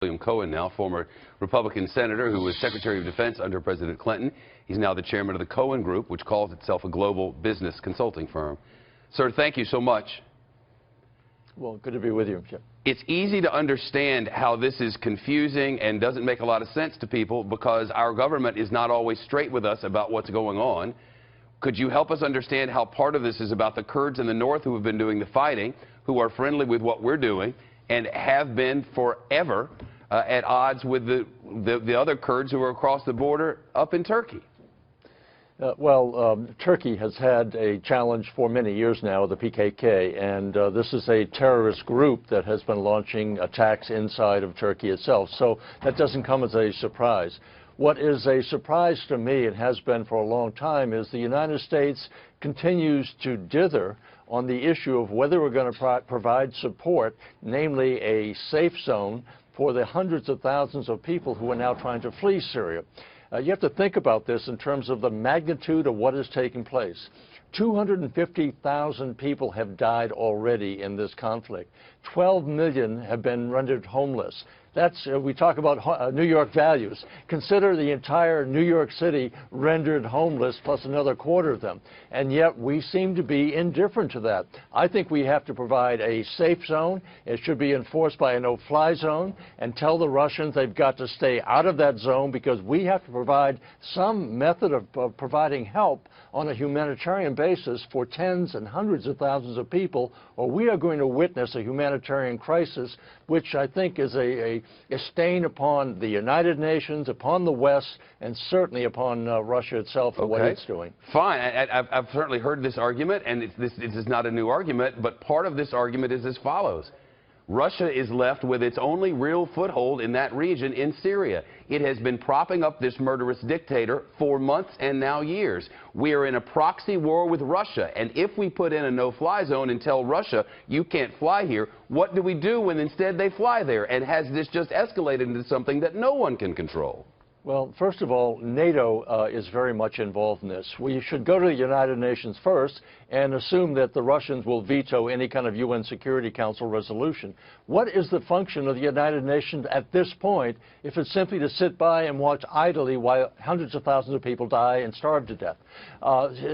William Cohen, now former Republican senator who was Secretary of Defense under President Clinton. He's now the chairman of the Cohen Group, which calls itself a global business consulting firm. Sir, thank you so much. Well, good to be with you, Chip. It's easy to understand how this is confusing and doesn't make a lot of sense to people because our government is not always straight with us about what's going on. Could you help us understand how part of this is about the Kurds in the north who have been doing the fighting, who are friendly with what we're doing, and have been forever at odds with the other Kurds who are across the border up in Turkey? Turkey has had a challenge for many years now, the PKK, and this is a terrorist group that has been launching attacks inside of Turkey itself. So that doesn't come as a surprise. What is a surprise to me, and has been for a long time, is the United States continues to dither on the issue of whether we're going to provide support, namely a safe zone for the hundreds of thousands of people who are now trying to flee Syria. You have to think about this in terms of the magnitude of what is taking place. 250,000 people have died already in this conflict. 12 million have been rendered homeless. That's, we talk about New York values. Consider the entire New York City rendered homeless, plus another quarter of them. And yet we seem to be indifferent to that. I think we have to provide a safe zone. It should be enforced by a no-fly zone, and tell the Russians they've got to stay out of that zone, because we have to provide some method of providing help on a humanitarian basis for tens and hundreds of thousands of people, or we are going to witness a humanitarian crisis, which I think is a stain upon the United Nations, upon the West, and certainly upon Russia itself for what it's doing. Fine. I've certainly heard this argument, and this is not a new argument, but part of this argument is as follows. Russia is left with its only real foothold in that region, in Syria. It has been propping up this murderous dictator for months and now years. We are in a proxy war with Russia, and if we put in a no-fly zone and tell Russia, you can't fly here, what do we do when instead they fly there? And has this just escalated into something that no one can control? Well, first of all, NATO is very much involved in this. We should go to the United Nations first and assume that the Russians will veto any kind of UN Security Council resolution. What is the function of the United Nations at this point if it's simply to sit by and watch idly while hundreds of thousands of people die and starve to death?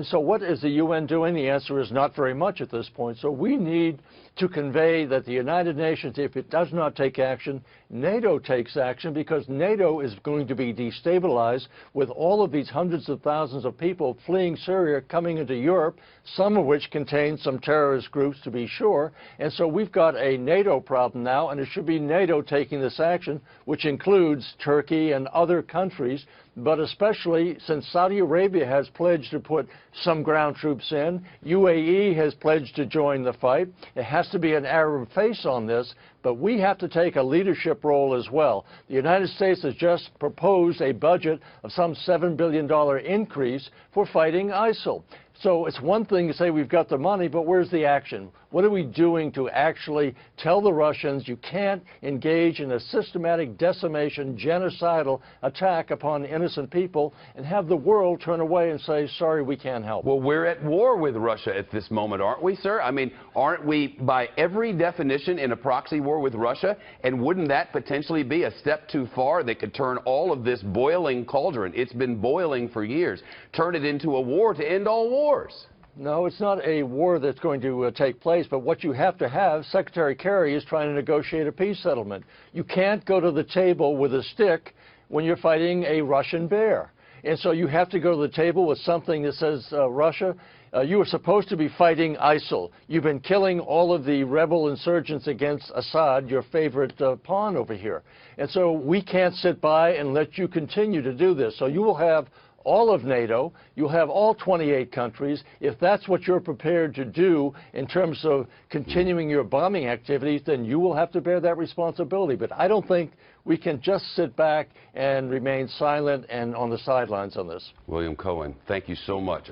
So what is the UN doing? The answer is not very much at this point. So we need to convey that the United Nations, if it does not take action, NATO takes action, because NATO is going to be destabilized with all of these hundreds of thousands of people fleeing Syria coming into Europe, some of which contain some terrorist groups, to be sure. And so we've got a NATO problem now, and it should be NATO taking this action, which includes Turkey and other countries, but especially since Saudi Arabia has pledged to put some ground troops in, UAE has pledged to join the fight. It has to be an Arab face on this, but we have to take a leadership role as well. The United States has just proposed a budget of some $7 billion increase for fighting ISIL. So it's one thing to say we've got the money, but where's the action? What are we doing to actually tell the Russians you can't engage in a systematic decimation, genocidal attack upon innocent people, and have the world turn away and say, sorry, we can't help? Well, we're at war with Russia at this moment, aren't we, sir? I mean, aren't we, by every definition, in a proxy war with Russia? And wouldn't that potentially be a step too far that could turn all of this boiling cauldron, it's been boiling for years, turn it into a war to end all wars? No, it's not a war that's going to take place, but what you have to have, Secretary Kerry is trying to negotiate a peace settlement. You can't go to the table with a stick when you're fighting a Russian bear. And so you have to go to the table with something that says, Russia, you are supposed to be fighting ISIL. You've been killing all of the rebel insurgents against Assad, your favorite pawn over here. And so we can't sit by and let you continue to do this. So you will have all of NATO, you'll have all 28 countries. If that's what you're prepared to do in terms of continuing your bombing activities, then you will have to bear that responsibility. But I don't think we can just sit back and remain silent and on the sidelines on this. William Cohen, thank you so much.